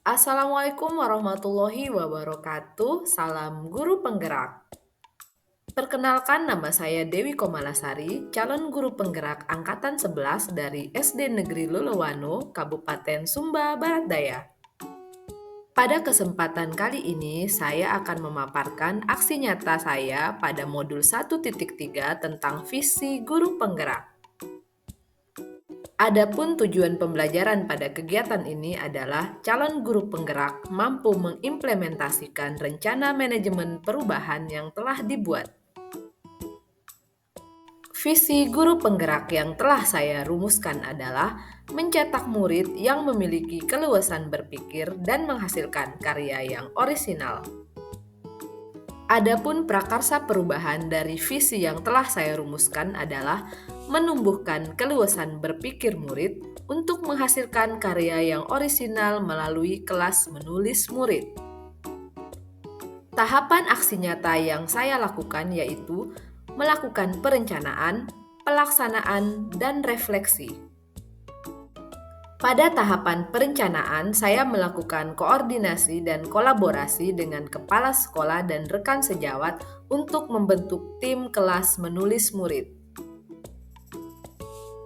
Assalamualaikum warahmatullahi wabarakatuh. Salam guru penggerak. Perkenalkan, nama saya Dewi Komalasari, calon guru penggerak angkatan 11 dari SD Negeri Lolowano, Kabupaten Sumba Barat Daya. Pada kesempatan kali ini, saya akan memaparkan aksi nyata saya pada modul 1.3 tentang visi guru penggerak. Adapun tujuan pembelajaran pada kegiatan ini adalah calon guru penggerak mampu mengimplementasikan rencana manajemen perubahan yang telah dibuat. Visi guru penggerak yang telah saya rumuskan adalah mencetak murid yang memiliki keluasan berpikir dan menghasilkan karya yang orisinal. Adapun prakarsa perubahan dari visi yang telah saya rumuskan adalah menumbuhkan keluasan berpikir murid untuk menghasilkan karya yang orisinal melalui kelas menulis murid. Tahapan aksi nyata yang saya lakukan yaitu melakukan perencanaan, pelaksanaan, dan refleksi. Pada tahapan perencanaan, saya melakukan koordinasi dan kolaborasi dengan kepala sekolah dan rekan sejawat untuk membentuk tim kelas menulis murid.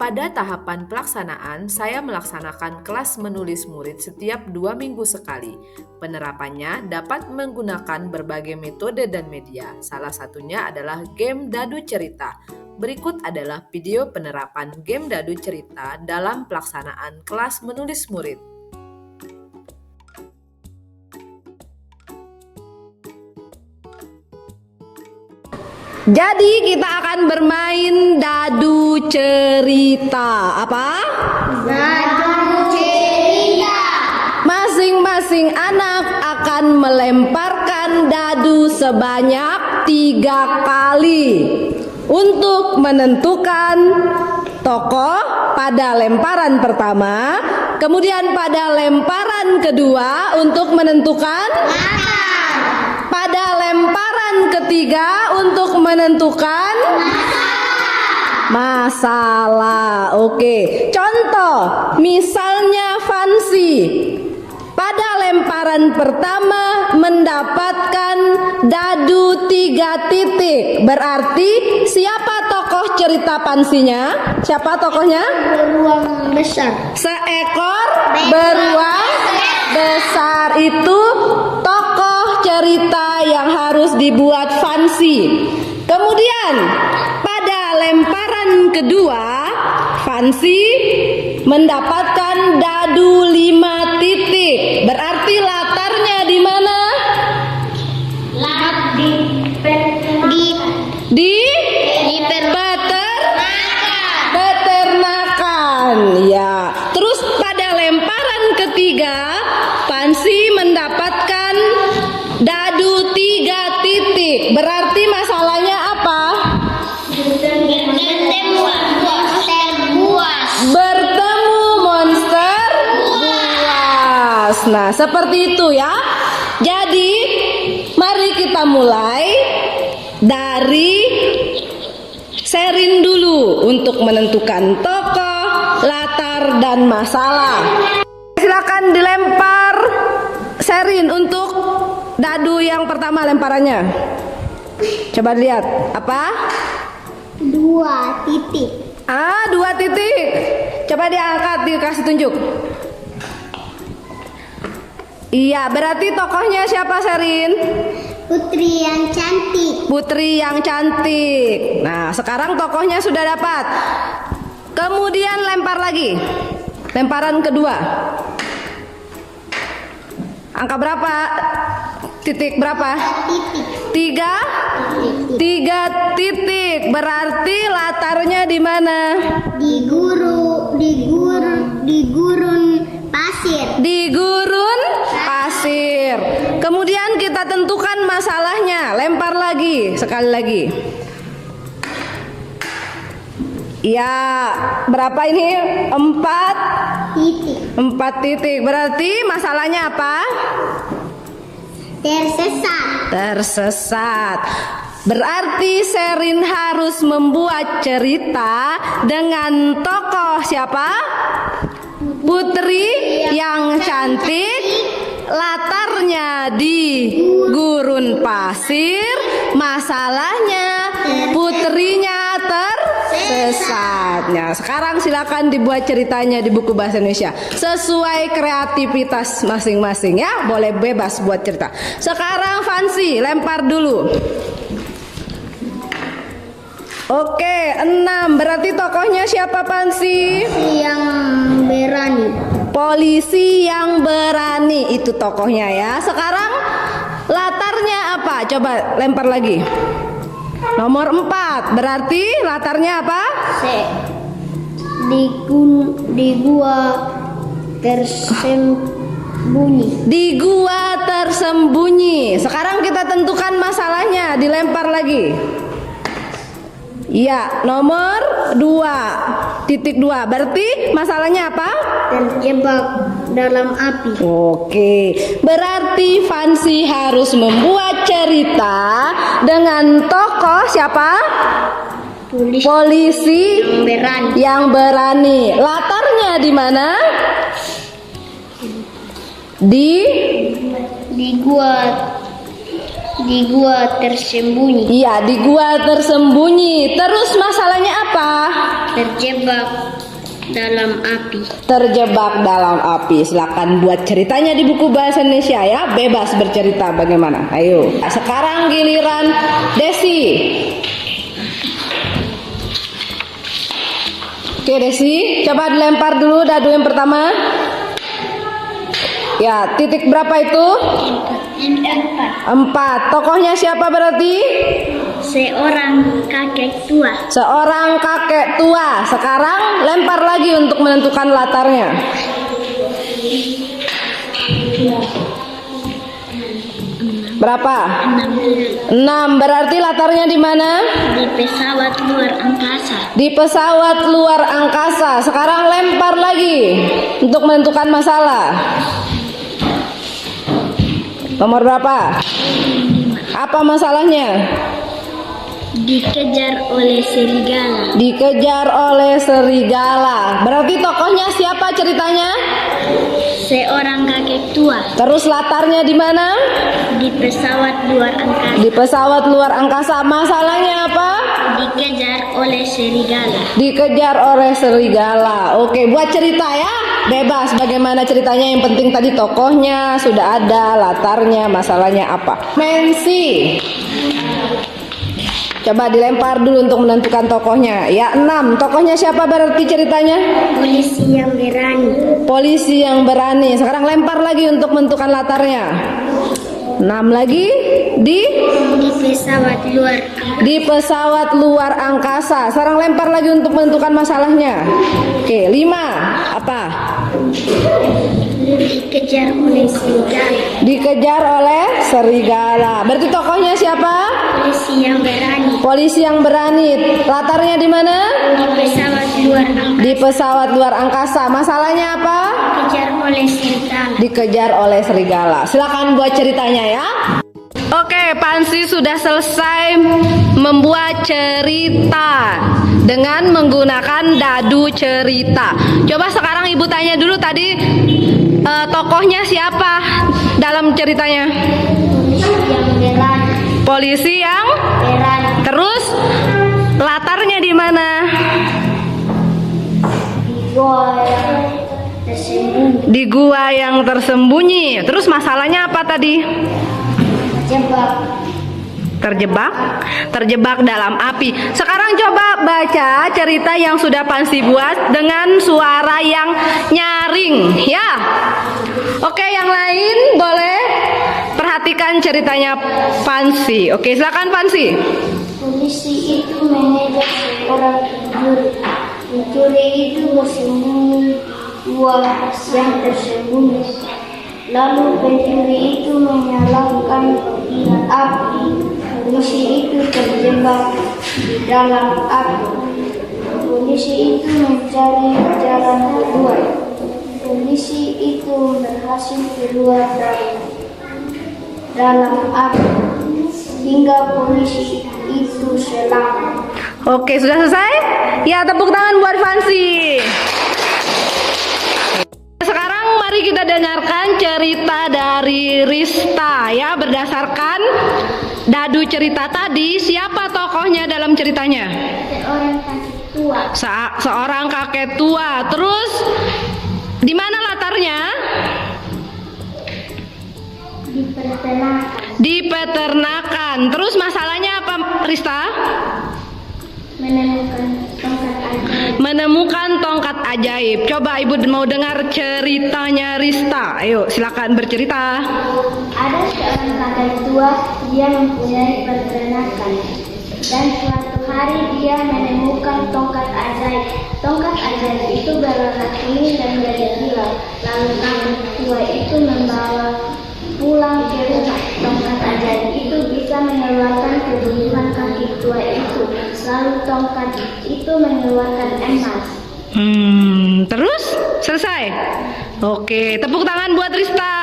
Pada tahapan pelaksanaan, saya melaksanakan kelas menulis murid setiap 2 minggu sekali. Penerapannya dapat menggunakan berbagai metode dan media, salah satunya adalah game dadu cerita. Berikut adalah video penerapan game dadu cerita dalam pelaksanaan kelas menulis murid. Jadi kita akan bermain dadu cerita. Apa? Dadu cerita. Masing-masing anak akan melemparkan dadu sebanyak 3 kali untuk menentukan tokoh pada lemparan pertama, kemudian pada lemparan kedua untuk menentukan pada lemparan ketiga untuk menentukan masalah. Oke, contoh misalnya Fansi pada lemparan pertama mendapatkan dadu 3 titik. Berarti siapa tokoh cerita Fansinya? Siapa tokohnya? Beruang besar. Seekor beruang besar itu tokoh cerita yang harus dibuat Fansi. Kemudian pada lemparan kedua, Fansi mendapatkan dadu 5 titik. Berarti latarnya di mana? Di peternakan. Ya. Terus pada lemparan ketiga, Fansi mendapatkan dadu 3 titik. Berarti masalahnya apa? Bertemu monster buas. Nah, seperti itu ya. Jadi, mari kita mulai dari Sherin dulu untuk menentukan tokoh, latar, dan masalah. Silakan dilempar Sherin untuk dadu yang pertama lemparannya. Coba lihat, apa? 2 titik. 2 titik. Coba diangkat, dikasih tunjuk. Iya, berarti tokohnya siapa, Sherin? Putri yang cantik. Putri yang cantik. Nah, sekarang tokohnya sudah dapat. Kemudian lempar lagi. Lemparan kedua. Angka berapa? Titik berapa? Titik. 3 titik. Berarti latarnya di mana? Di gurun pasir. Di gurun pasir. Kemudian kita tentukan masalahnya. Lempar lagi, sekali lagi. Ya, berapa ini? 4 Titik. 4 titik. Berarti masalahnya apa? Tersesat. Berarti Sherin harus membuat cerita dengan tokoh siapa? Putri yang cantik latarnya di gurun pasir, masalahnya putrinya tersesat. Nah, sekarang silakan dibuat ceritanya di buku bahasa Indonesia sesuai kreativitas masing-masing ya. Boleh bebas buat cerita. Sekarang Fancy lempar dulu. Oke, 6. Berarti tokohnya siapa, Fancy? Yang berani. Polisi yang berani itu tokohnya ya. Sekarang latarnya apa? Coba lempar lagi. Nomor 4. Berarti latarnya apa? Di gua tersembunyi. Di gua tersembunyi. Sekarang kita tentukan masalahnya. Dilempar lagi. Iya, nomor 2.2. Berarti masalahnya apa? Terjebak dalam api. Oke, berarti Fancy harus membuat cerita dengan tokoh siapa? Polisi Berani. yang berani. Latarnya di mana? Di gua tersembunyi. Iya, di gua tersembunyi. Terus masalahnya apa? Terjebak dalam api. Terjebak dalam api. Silakan buat ceritanya di buku bahasa Indonesia ya. Bebas bercerita bagaimana. Ayo. Sekarang giliran Desi. Oke Desi, coba dilempar dulu dadu yang pertama. Ya, titik berapa itu? 4. Tokohnya siapa berarti? Seorang kakek tua. Seorang kakek tua. Sekarang lempar lagi untuk menentukan latarnya. Berapa? 6. Berarti latarnya di mana? Di pesawat luar angkasa. Di pesawat luar angkasa. Sekarang lempar lagi untuk menentukan masalah. Nomor berapa? Apa masalahnya? Dikejar oleh serigala. Dikejar oleh serigala. Berarti tokohnya siapa ceritanya? Seorang kakek tua. Terus latarnya di mana? Di pesawat luar angkasa. Di pesawat luar angkasa. Masalahnya apa? Dikejar oleh serigala. Dikejar oleh serigala. Oke, buat cerita ya. Bebas bagaimana ceritanya. Yang penting tadi tokohnya sudah ada, latarnya, masalahnya apa. Mensi. Coba dilempar dulu untuk menentukan tokohnya. Ya, 6. Tokohnya siapa berarti ceritanya? Polisi yang berani. Polisi yang berani. Sekarang lempar lagi untuk menentukan latarnya. 6 lagi di pesawat luar. Di pesawat luar angkasa. Sekarang lempar lagi untuk menentukan masalahnya. Oke, 5. Apa? Dikejar oleh serigala. Dikejar oleh serigala. Berarti tokohnya siapa? Polisi yang berani. Polisi yang berani. Latarnya di mana? Di pesawat luar angkasa. Di pesawat luar angkasa. Masalahnya apa? Dikejar oleh serigala. Dikejar oleh serigala. Silakan buat ceritanya ya. Oke, Fancy sudah selesai membuat cerita dengan menggunakan dadu cerita. Coba sekarang Ibu tanya dulu tadi tokohnya siapa dalam ceritanya? Polisi yang berani. Polisi yang Berani. terus latarnya di mana? Di gua tersembunyi. Di gua yang tersembunyi. Terus masalahnya apa tadi? Terjebak dalam api. Sekarang coba baca cerita yang sudah Fancy buat dengan suara yang nyaring ya. Oke, yang lain boleh perhatikan ceritanya Fancy. Oke, silakan Fancy. Polisi itu mengejar seorang pencuri. Pencuri itu bersembunyi gua yang tersembunyi. Lalu pencuri itu menyalakan api. Polisi itu terjebak di dalam api. Polisi itu mencari jalan keluar. Polisi itu berhasil keluar dari dalam api hingga polisi itu selamat. Oke, sudah selesai? Ya, tepuk tangan buat Fancy. Sekarang mari mari kita dengarkan cerita dari Rista ya. Berdasarkan dadu cerita tadi, siapa tokohnya dalam ceritanya? Seorang kakek tua. Seorang kakek tua. Terus di mana latarnya? Di peternakan. Di peternakan. Terus masalahnya apa, Rista? Menemukan tongkat ajaib. Coba Ibu mau dengar ceritanya Rista. Ayo, silakan bercerita. Ada seorang kakek tua, dia mempunyai peternakan. Dan suatu hari dia menemukan tongkat ajaib. Tongkat ajaib itu berwarna kuning dan berkilau. Lalu kakek tua itu membawa pulang ke rumah. Tongkat ajaib itu bisa mengeluarkan kebutuhan kakek tua itu. Lalu tongkat itu mengeluarkan emas. Terus selesai. Oke, tepuk tangan buat Rista.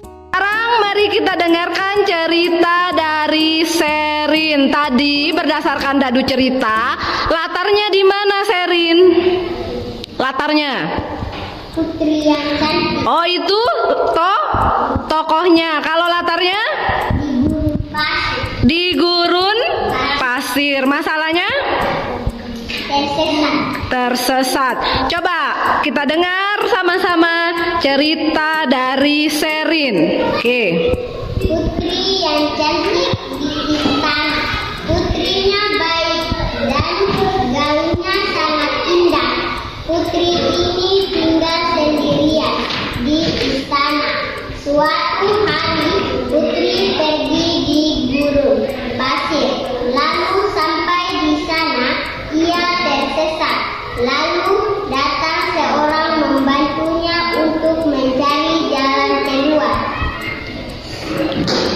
Sekarang mari kita dengarkan cerita dari Sherin. Tadi berdasarkan dadu cerita, latarnya di mana, Sherin? Latarnya? Putri yang cantik Oh, itu tokohnya. Kalau latarnya? di gurun pasir. Di gurun pasir. Masalahnya? Tersesat. Coba kita dengar sama-sama cerita dari Sherin. Oke. Putri yang cantik di istana. Putrinya baik dan gaunnya sangat indah. Putri ini tinggal sendirian di istana. Suatu hari putri pergi di gurun pasir. Lalu sampai di sana ia tersesat. Lalu datang seorang membantunya untuk mencari jalan keluar.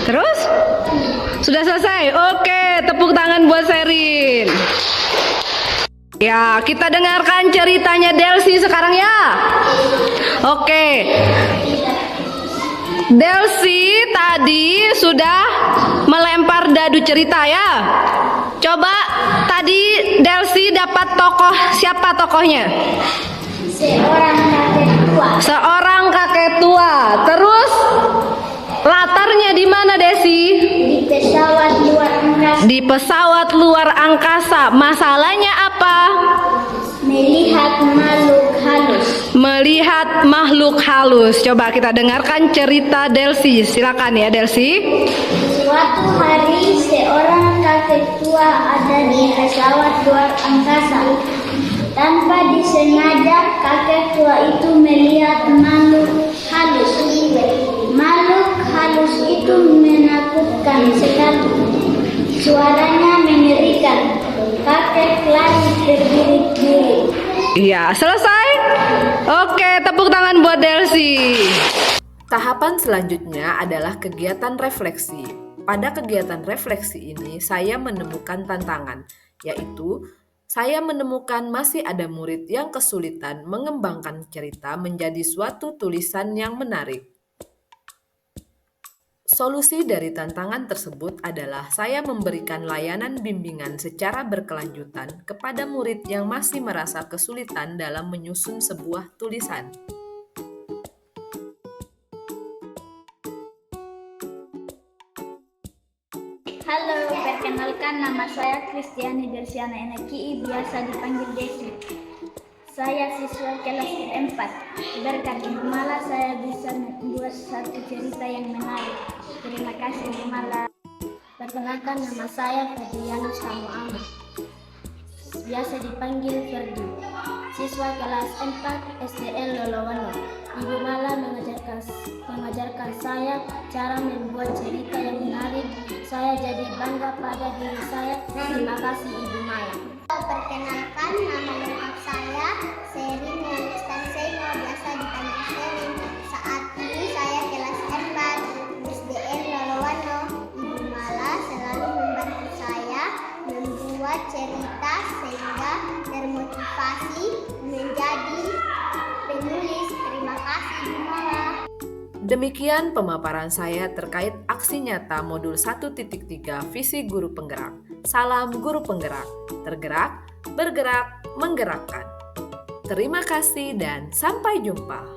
Terus? Sudah selesai? Oke, tepuk tangan buat Sherin. Ya, kita dengarkan ceritanya Delsi sekarang ya. Oke. Delsi tadi sudah melempar dadu cerita ya. Coba tadi Delsi dapat tokoh, siapa tokohnya? Seorang kakek tua. Seorang kakek tua. Terus latarnya di mana, Desi? Di pesawat luar angkasa. Di pesawat luar angkasa. Masalahnya apa? Melihat makhluk halus. Melihat makhluk halus. Coba kita dengarkan cerita Delsi. Silakan ya, Delsi. Suatu hari seorang kakek tua ada di pesawat luar angkasa. Tanpa disengaja kakek tua itu melihat makhluk halus. Makhluk halus itu menakutkan sekali. Suaranya mengerikan. Kakek lari berdiri-diri. Iya, selesai. Oke, tepuk tangan buat Delsi. Tahapan selanjutnya adalah kegiatan refleksi. Pada kegiatan refleksi ini, saya menemukan tantangan, yaitu saya menemukan masih ada murid yang kesulitan mengembangkan cerita menjadi suatu tulisan yang menarik. Solusi dari tantangan tersebut adalah saya memberikan layanan bimbingan secara berkelanjutan kepada murid yang masih merasa kesulitan dalam menyusun sebuah tulisan. Halo, perkenalkan nama saya Kristiani Dersiana Enaki, biasa dipanggil Desi. Saya siswa kelas 4. Berkat Ibu Mala saya bisa membuat satu cerita yang menarik. Terima kasih Ibu Mala. Perkenalkan nama saya Ferdianus Tamu Ahmad. Biasa dipanggil Ferdi. Siswa kelas 4 SDN Lolowano. Ibu Mala mengajarkan saya cara membuat cerita yang menarik. Saya jadi bangga pada diri saya. Terima kasih Ibu Mala. Perkenalkan nama lengkap saya Sherin Yalistanseno, biasa dipanggil Sherin. Saat ini saya kelas 4 SDN Lolowano. Ibu Mala selalu membantu saya membuat cerita sehingga termotivasi menjadi penulis. Terima kasih Ibu Mala. Demikian pemaparan saya terkait aksi nyata modul 1.3 Visi Guru Penggerak. Salam Guru Penggerak, tergerak, bergerak, menggerakkan. Terima kasih dan sampai jumpa.